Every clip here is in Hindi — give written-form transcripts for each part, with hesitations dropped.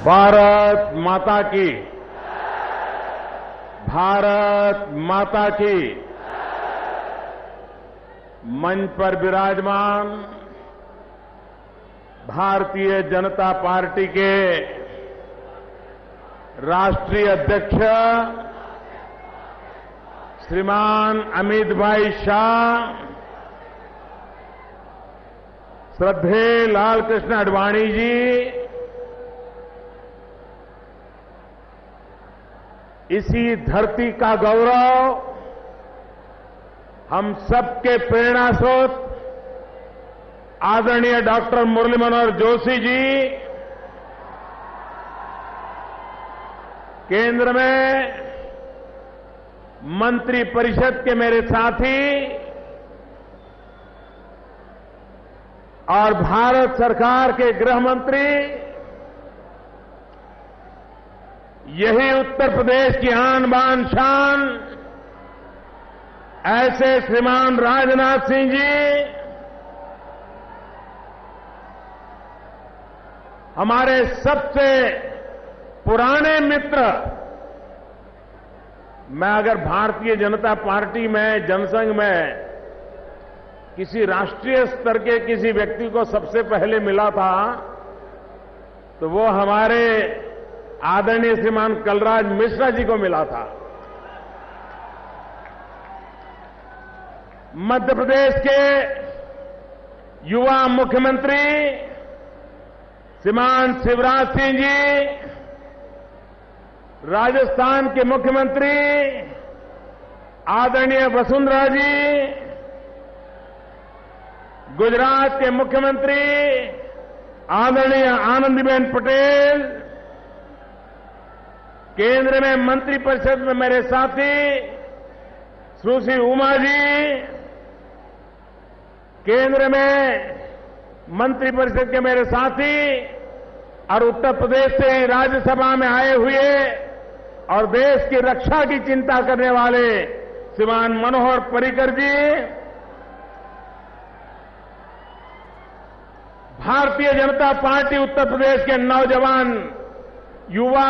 भारत माता की, भारत माता की। मंच पर विराजमान भारतीय जनता पार्टी के राष्ट्रीय अध्यक्ष श्रीमान अमित भाई शाह, श्रद्धेय लालकृष्ण आडवाणी जी, इसी धरती का गौरव, हम सबके प्रेरणा स्रोत आदरणीय डॉक्टर मुरली मनोहर जोशी जी, केंद्र में मंत्री परिषद के मेरे साथी और भारत सरकार के गृह मंत्री, यही उत्तर प्रदेश की आन बान शान ऐसे श्रीमान राजनाथ सिंह जी, हमारे सबसे पुराने मित्र। मैं अगर भारतीय जनता पार्टी में, जनसंघ में किसी राष्ट्रीय स्तर के किसी व्यक्ति को सबसे पहले मिला था तो वो हमारे आदरणीय श्रीमान कलराज मिश्रा जी को मिला था। मध्य प्रदेश के युवा मुख्यमंत्री श्रीमान शिवराज सिंह जी, राजस्थान के मुख्यमंत्री आदरणीय वसुंधरा जी, गुजरात के मुख्यमंत्री आदरणीय आनंदीबेन पटेल, केंद्र में मंत्रिपरिषद में मेरे साथी सुश्री उमा जी, केंद्र में मंत्रिपरिषद के मेरे साथी और उत्तर प्रदेश से राज्यसभा में आए हुए और देश की रक्षा की चिंता करने वाले श्रीमान मनोहर पर्रिकर जी, भारतीय जनता पार्टी उत्तर प्रदेश के नौजवान युवा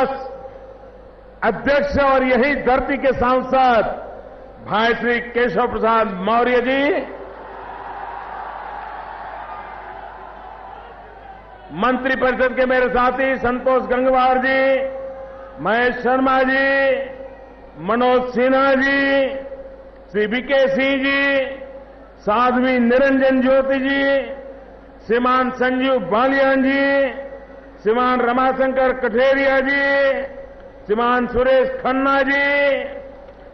अध्यक्ष और यही धरती के सांसद भाई श्री केशव प्रसाद मौर्य जी, मंत्रिपरिषद के मेरे साथी संतोष गंगवार जी, महेश शर्मा जी, मनोज सिन्हा जी, श्री वीके सिंह जी, साध्वी निरंजन ज्योति जी, श्रीमान संजीव बालियान जी, श्रीमान रमाशंकर कठेरिया जी, श्रीमान सुरेश खन्ना जी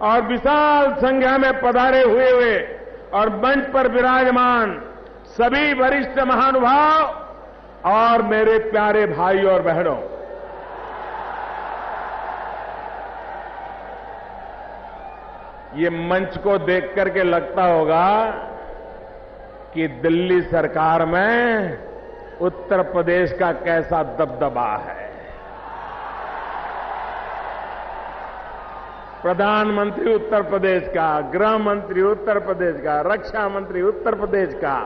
और विशाल संख्या में पधारे हुए और मंच पर विराजमान सभी वरिष्ठ महानुभाव और मेरे प्यारे भाई और बहनों, ये मंच को देख करके लगता होगा कि दिल्ली सरकार में उत्तर प्रदेश का कैसा दबदबा है। प्रधानमंत्री उत्तर प्रदेश का, गृह मंत्री उत्तर प्रदेश का, रक्षा मंत्री उत्तर प्रदेश का,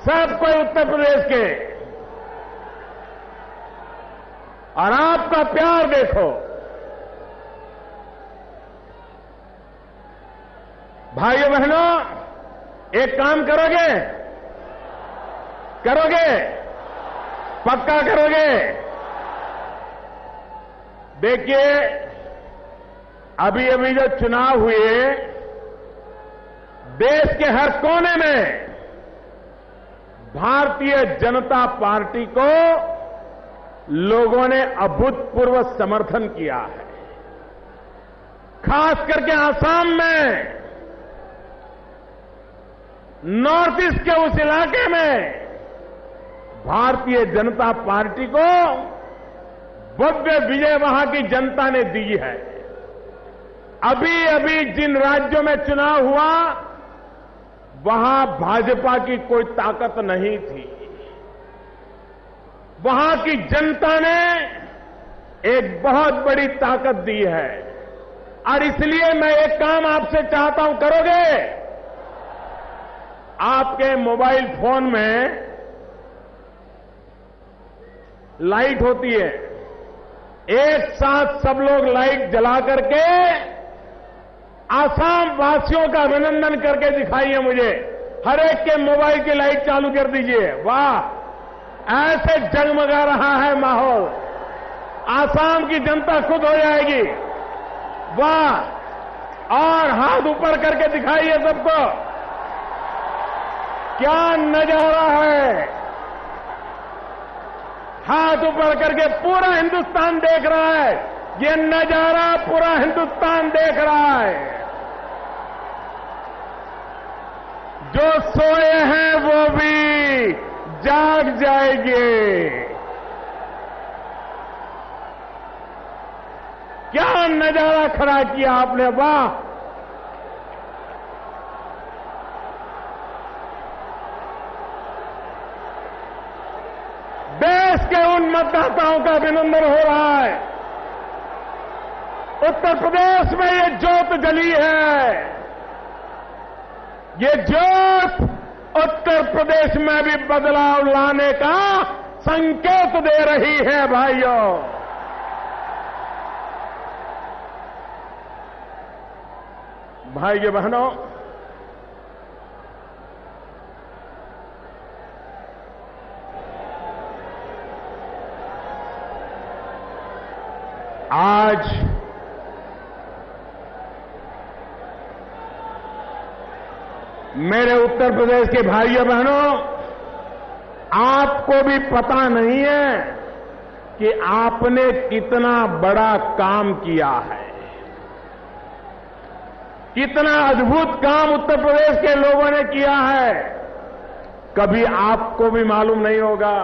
सब कोई उत्तर प्रदेश के। और आपका प्यार देखो, भाइयों बहनों, एक काम करोगे, करोगे, पक्का करोगे। देखिए, अभी अभी जो चुनाव हुए, देश के हर कोने में भारतीय जनता पार्टी को लोगों ने अभूतपूर्व समर्थन किया है। खास करके आसाम में, नॉर्थ ईस्ट के उस इलाके में भारतीय जनता पार्टी को भव्य विजय वहां की जनता ने दी है। अभी अभी जिन राज्यों में चुनाव हुआ, वहां भाजपा की कोई ताकत नहीं थी। वहां की जनता ने एक बहुत बड़ी ताकत दी है। और इसलिए मैं एक काम आपसे चाहता हूं, करोगे? आपके मोबाइल फोन में लाइट होती है, एक साथ सब लोग लाइट जला करके आसाम वासियों का अभिनंदन करके दिखाइए मुझे। हर एक के मोबाइल की लाइट चालू कर दीजिए। वाह, ऐसे जगमगा रहा है माहौल, आसाम की जनता खुद हो जाएगी। वाह, और हाथ ऊपर करके दिखाइए सबको, क्या नजारा है। हाथ ऊपर करके पूरा हिंदुस्तान देख रहा है, ये नजारा पूरा हिंदुस्तान देख रहा है। जो सोए हैं वो भी जाग जाएंगे। क्या नजारा खड़ा किया आपने, वाह। देश के उन मतदाताओं का अभिनंदन हो रहा है। उत्तर प्रदेश में ये ज्योत जली है, ये ज्योत उत्तर प्रदेश में भी बदलाव लाने का संकेत दे रही है भाइयों। भाइयों बहनों, आज मेरे उत्तर प्रदेश के भाइयों बहनों, आपको भी पता नहीं है कि आपने कितना बड़ा काम किया है, कितना अद्भुत काम उत्तर प्रदेश के लोगों ने किया है। कभी आपको भी मालूम नहीं होगा।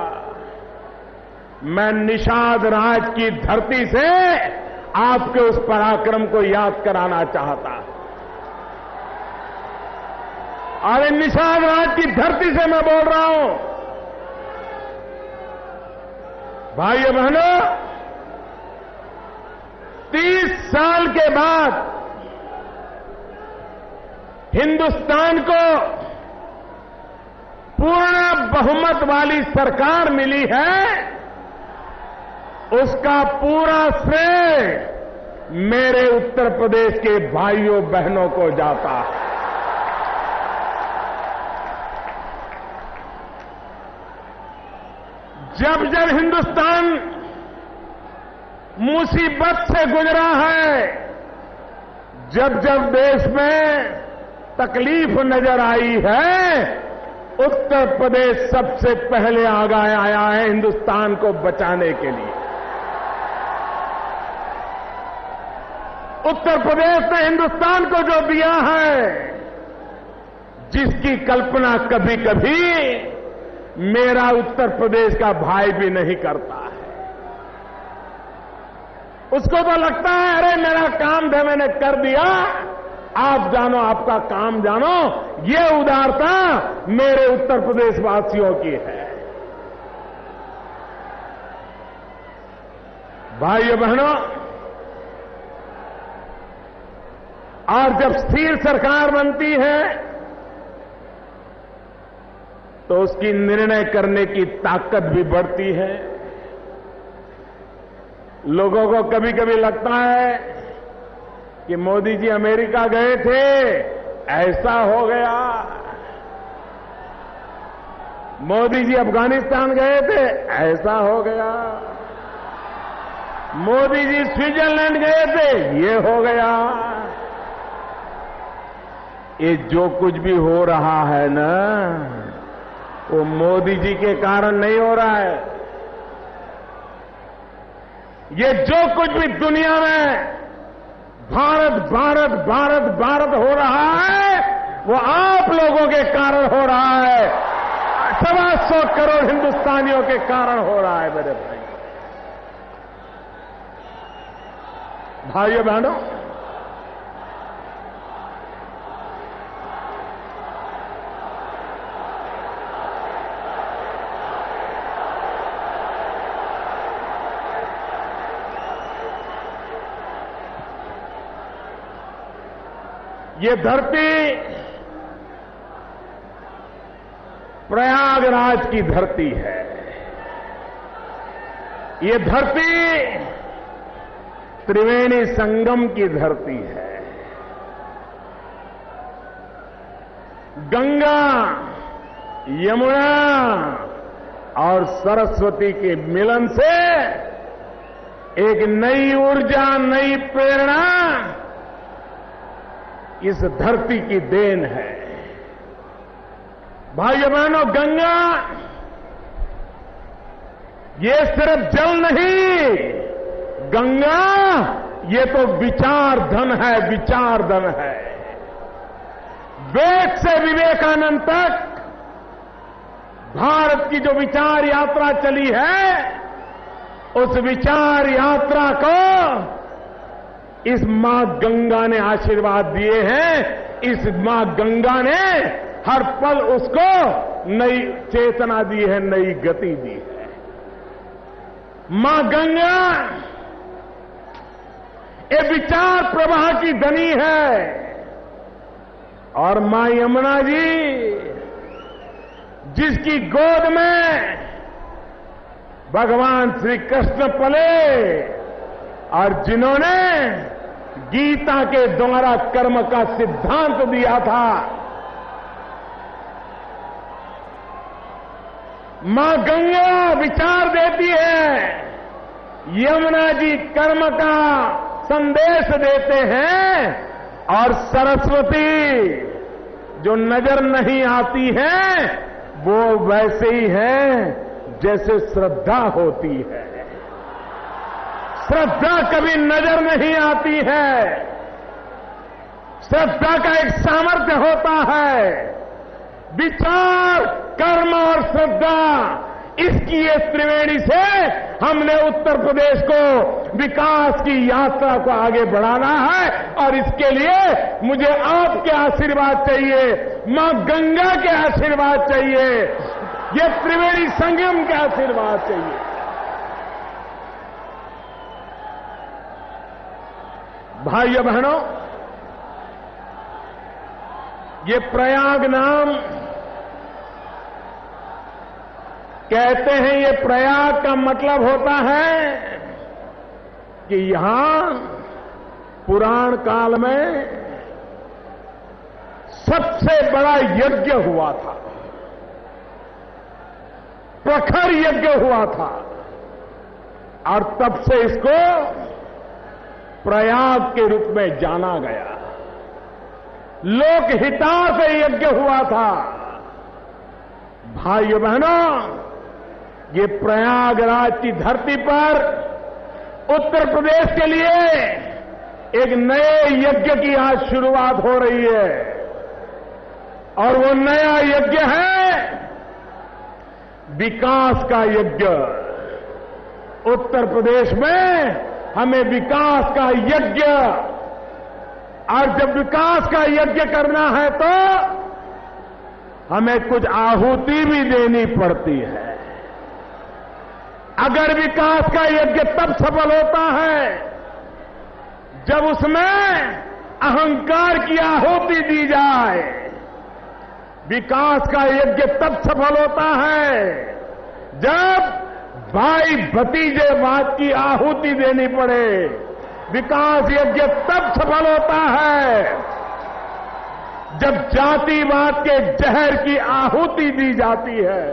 मैं निषाद राज की धरती से आपके उस पराक्रम को याद कराना चाहता हूं। और निषाद राज की धरती से मैं बोल रहा हूं, भाइयों बहनों, 30 साल के बाद हिंदुस्तान को पूर्ण बहुमत वाली सरकार मिली है। उसका पूरा श्रेय मेरे उत्तर प्रदेश के भाइयों बहनों को जाता है। जब जब हिंदुस्तान मुसीबत से गुजरा है, जब जब देश में तकलीफ नजर आई है, उत्तर प्रदेश सबसे पहले आगे आया है हिंदुस्तान को बचाने के लिए। उत्तर प्रदेश ने हिंदुस्तान को जो दिया है, जिसकी कल्पना कभी कभी मेरा उत्तर प्रदेश का भाई भी नहीं करता है। उसको तो लगता है अरे मेरा काम था, मैंने कर दिया, आप जानो, आपका काम जानो। ये उदारता मेरे उत्तर प्रदेश वासियों की है। भाइयों बहनों, और जब स्थिर सरकार बनती है तो उसकी निर्णय करने की ताकत भी बढ़ती है। लोगों को कभी कभी लगता है कि मोदी जी अमेरिका गए थे, ऐसा हो गया। मोदी जी अफगानिस्तान गए थे, ऐसा हो गया। मोदी जी स्विट्जरलैंड गए थे, ये हो गया। ये जो कुछ भी हो रहा है ना, वो मोदी जी के कारण नहीं हो रहा है। ये जो कुछ भी दुनिया में भारत भारत भारत भारत हो रहा है, वो आप लोगों के कारण हो रहा है। 125 करोड़ हिंदुस्तानियों के कारण हो रहा है मेरे भाई। भाइयों बहनों, ये धरती प्रयागराज की धरती है। ये धरती त्रिवेणी संगम की धरती है। गंगा, यमुना और सरस्वती के मिलन से एक नई ऊर्जा, नई प्रेरणा इस धरती की देन है। भाइयों बहनों, गंगा ये सिर्फ जल नहीं, गंगा ये तो विचार धन है, विचार धन है। वेद से विवेकानंद तक भारत की जो विचार यात्रा चली है, उस विचार यात्रा को इस मां गंगा ने आशीर्वाद दिए हैं। इस मां गंगा ने हर पल उसको नई चेतना दी है, नई गति दी है। मां गंगा ये विचार प्रवाह की धनी है और मां यमुना जी जिसकी गोद में भगवान श्री कृष्ण पले और जिन्होंने गीता के द्वारा कर्म का सिद्धांत दिया था, मां गंगा विचार देती है, यमुना जी कर्म का संदेश देते हैं और सरस्वती जो नजर नहीं आती है वो वैसे ही है जैसे श्रद्धा होती है। श्रद्धा कभी नजर नहीं आती है। श्रद्धा का एक सामर्थ्य होता है। विचार, कर्म और श्रद्धा, इसकी ये त्रिवेणी से हमने उत्तर प्रदेश को विकास की यात्रा को आगे बढ़ाना है और इसके लिए मुझे आपके आशीर्वाद चाहिए, मां गंगा के आशीर्वाद चाहिए, ये त्रिवेणी संगम के आशीर्वाद चाहिए। भाइयों बहनों, ये प्रयाग नाम कहते हैं, ये प्रयाग का मतलब होता है कि यहां पुराण काल में सबसे बड़ा यज्ञ हुआ था, प्रखर यज्ञ हुआ था और तब से इसको प्रयाग के रूप में जाना गया। लोक हितार्थ यज्ञ हुआ था। भाइयों बहनों, ये प्रयागराज की धरती पर उत्तर प्रदेश के लिए एक नए यज्ञ की आज शुरुआत हो रही है और वो नया यज्ञ है विकास का यज्ञ। उत्तर प्रदेश में हमें विकास का यज्ञ, और जब विकास का यज्ञ करना है तो हमें कुछ आहुति भी देनी पड़ती है। अगर विकास का यज्ञ तब सफल होता है जब उसमें अहंकार की आहुति दी जाए। विकास का यज्ञ तब सफल होता है जब भाई भतीजेवाद की आहुति देनी पड़े। विकास यज्ञ तब सफल होता है जब जातिवाद के जहर की आहुति दी जाती है।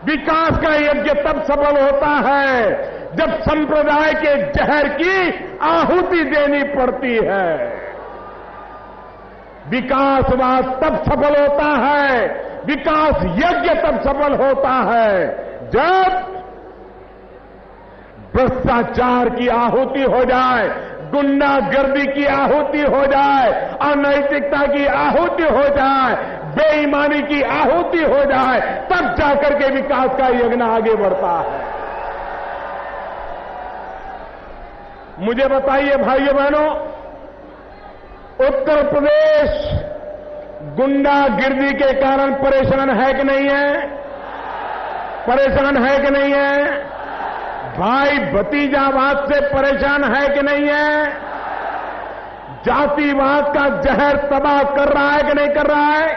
विकास का यज्ञ तब सफल होता है जब संप्रदाय के जहर की आहुति देनी पड़ती है। विकासवाद तब सफल होता है, विकास यज्ञ तब सफल होता है जब भ्रष्टाचार की आहुति हो जाए, गुंडागर्दी की आहुति हो जाए, अनैतिकता की आहुति हो जाए, बेईमानी की आहुति हो जाए, तब जाकर के विकास का यज्ञ आगे बढ़ता है। मुझे बताइए भाइयों बहनों, उत्तर प्रदेश गुंडागिर्दी के कारण परेशान है कि नहीं है? परेशान है कि नहीं है? भाई भतीजावाद से परेशान है कि नहीं है? जातिवाद का जहर तबाह कर रहा है कि नहीं कर रहा है?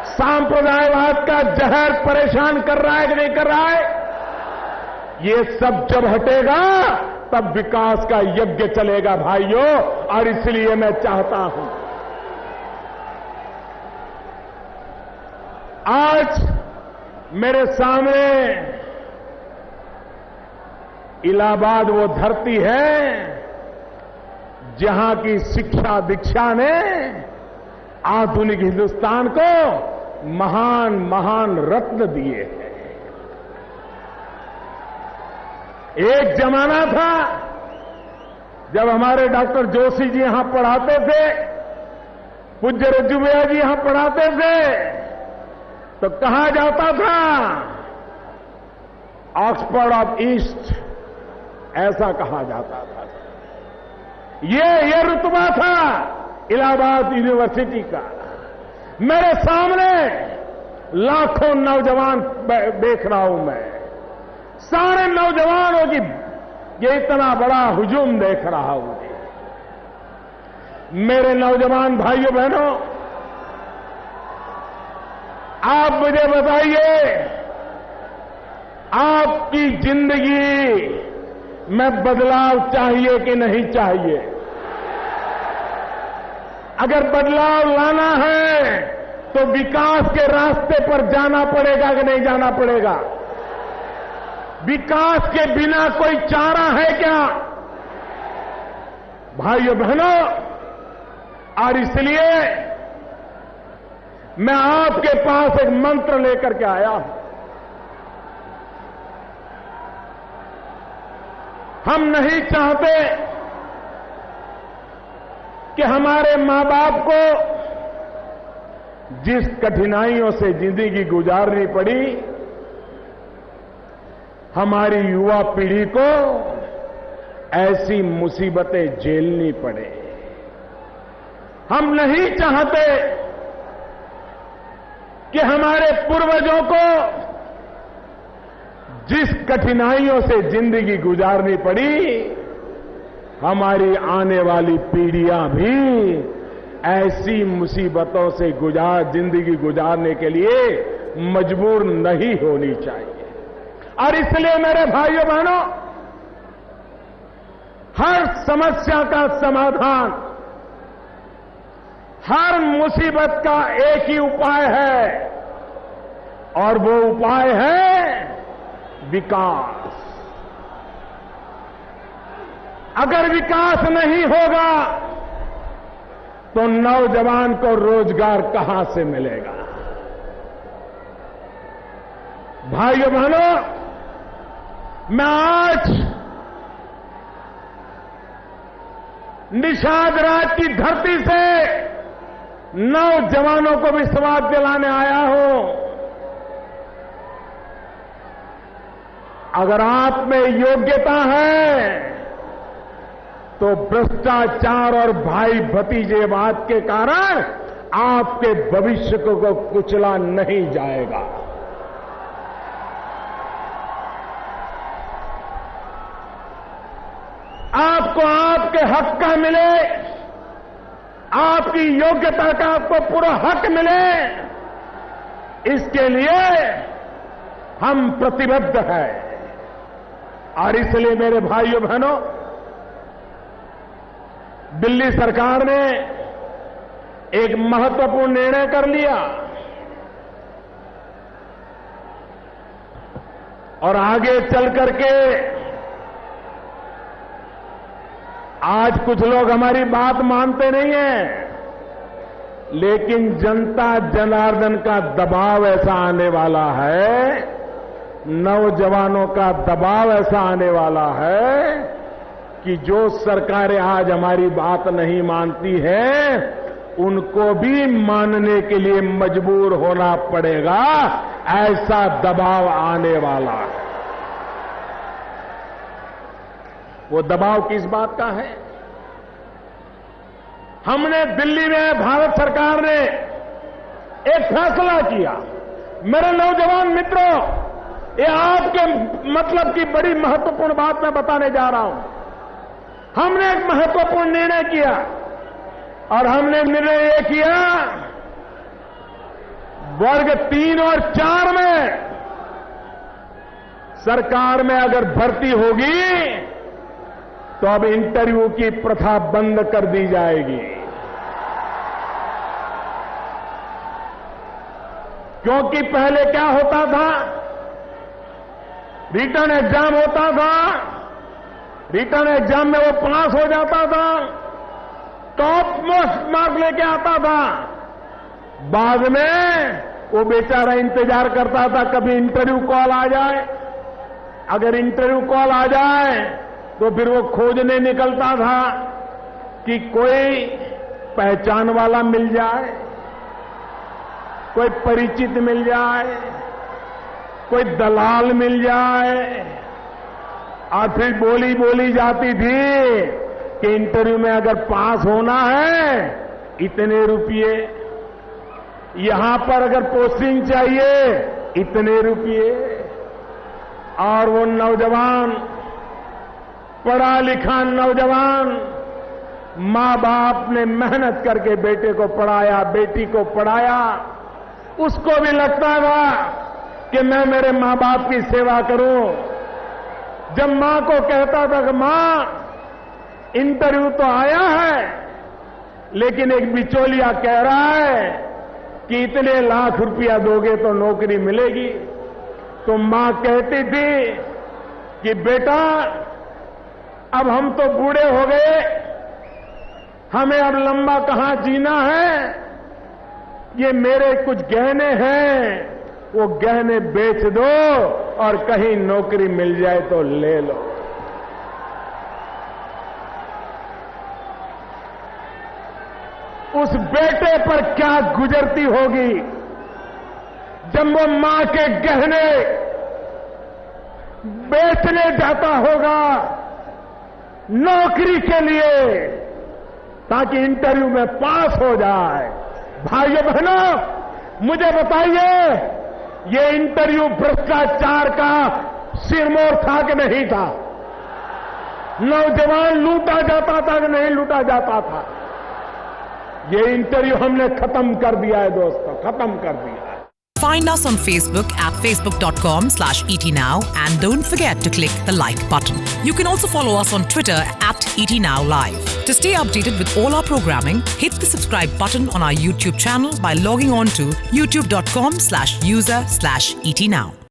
सांप्रदायवाद का जहर परेशान कर रहा है कि नहीं कर रहा है? ये सब जब हटेगा तब विकास का यज्ञ चलेगा भाइयों। और इसलिए मैं चाहता हूं आज मेरे सामने इलाहाबाद वो धरती है जहां की शिक्षा दीक्षा ने आधुनिक हिंदुस्तान को महान महान रत्न दिए हैं। एक जमाना था जब हमारे डॉक्टर जोशी जी यहां पढ़ाते थे, पूज्य रज्जूभैया जी यहां पढ़ाते थे, तो कहा जाता था ऑक्सफोर्ड ऑफ ईस्ट, ऐसा कहा जाता था। ये रुतबा था इलाहाबाद यूनिवर्सिटी का। मेरे सामने लाखों नौजवान देख रहा हूं मैं, सारे नौजवानों की ये इतना बड़ा हुजूम देख रहा हूं। मेरे नौजवान भाइयों बहनों, आप मुझे बताइए, आपकी जिंदगी में बदलाव चाहिए कि नहीं चाहिए? अगर बदलाव लाना है तो विकास के रास्ते पर जाना पड़ेगा कि नहीं जाना पड़ेगा? विकास के बिना कोई चारा है क्या भाइयों बहनों? और इसलिए मैं आपके पास एक मंत्र लेकर के आया हूं। हम नहीं चाहते कि हमारे मां बाप को जिस कठिनाइयों से जिंदगी गुजारनी पड़ी, हमारी युवा पीढ़ी को ऐसी मुसीबतें झेलनी पड़े। हम नहीं चाहते कि हमारे पूर्वजों को जिस कठिनाइयों से जिंदगी गुजारनी पड़ी, हमारी आने वाली पीढ़ियां भी ऐसी मुसीबतों से जिंदगी गुजारने के लिए मजबूर नहीं होनी चाहिए। और इसलिए मेरे भाइयों बहनों, हर समस्या का समाधान, हर मुसीबत का एक ही उपाय है, और वो उपाय है विकास। अगर विकास नहीं होगा तो नौजवान को रोजगार कहां से मिलेगा? भाइयों बहनों, मैं आज निषाद राज की धरती से नौजवानों को विश्वास दिलाने आया हूं। अगर आप में योग्यता है तो भ्रष्टाचार और भाई भतीजेवाद के कारण आपके भविष्य को कुचला नहीं जाएगा। आपको आपके हक का मिले, आपकी योग्यता का आपको पूरा हक मिले, इसके लिए हम प्रतिबद्ध हैं। और इसलिए मेरे भाइयों बहनों, दिल्ली सरकार ने एक महत्वपूर्ण निर्णय कर लिया और आगे चल करके आज कुछ लोग हमारी बात मानते नहीं हैं, लेकिन जनता जनार्दन का दबाव ऐसा आने वाला है, नौजवानों का दबाव ऐसा आने वाला है कि जो सरकारें आज हमारी बात नहीं मानती हैं, उनको भी मानने के लिए मजबूर होना पड़ेगा। ऐसा दबाव आने वाला है। वो दबाव किस बात का है? हमने दिल्ली में, भारत सरकार ने एक फैसला किया। मेरे नौजवान मित्रों, ये आपके मतलब की बड़ी महत्वपूर्ण बात मैं बताने जा रहा हूं। हमने एक महत्वपूर्ण निर्णय किया और हमने निर्णय ये किया, वर्ग 3 और 4 में सरकार में अगर भर्ती होगी तो अब इंटरव्यू की प्रथा बंद कर दी जाएगी। क्योंकि पहले क्या होता था, रिटर्न एग्जाम होता था, रिटर्न एग्जाम में वो पास हो जाता था, टॉप मोस्ट मार्क लेके आता था, बाद में वो बेचारा इंतजार करता था कभी इंटरव्यू कॉल आ जाए। अगर इंटरव्यू कॉल आ जाए तो फिर वो खोजने निकलता था कि कोई पहचान वाला मिल जाए, कोई परिचित मिल जाए, कोई दलाल मिल जाए। और फिर बोली जाती थी कि इंटरव्यू में अगर पास होना है इतने रुपये, यहां पर अगर पोस्टिंग चाहिए इतने रुपये। और वो नौजवान, पढ़ा लिखा नौजवान, मां बाप ने मेहनत करके बेटे को पढ़ाया, बेटी को पढ़ाया, उसको भी लगता था कि मैं मेरे मां बाप की सेवा करूं। जब मां को कहता था कि मां इंटरव्यू तो आया है लेकिन एक बिचौलिया कह रहा है कि इतने लाख रुपया दोगे तो नौकरी मिलेगी, तो मां कहती थी कि बेटा अब हम तो बूढ़े हो गए, हमें अब लंबा कहां जीना है, ये मेरे कुछ गहने हैं, वो गहने बेच दो और कहीं नौकरी मिल जाए तो ले लो। उस बेटे पर क्या गुजरती होगी जब वो मां के गहने बेचने जाता होगा नौकरी के लिए ताकि इंटरव्यू में पास हो जाए। भाइयों बहनों, मुझे बताइए, ये इंटरव्यू भ्रष्टाचार का सिरमौर था कि नहीं था? नौजवान लूटा जाता था कि नहीं लूटा जाता था? ये इंटरव्यू हमने खत्म कर दिया है दोस्तों, खत्म कर दिया है। Find us on Facebook at facebook.com/etnow and don't forget to click the like button. You can also follow us on Twitter at etnowlive. To stay updated with all our programming, hit the subscribe button on our YouTube channel by logging on to youtube.com/user/etnow.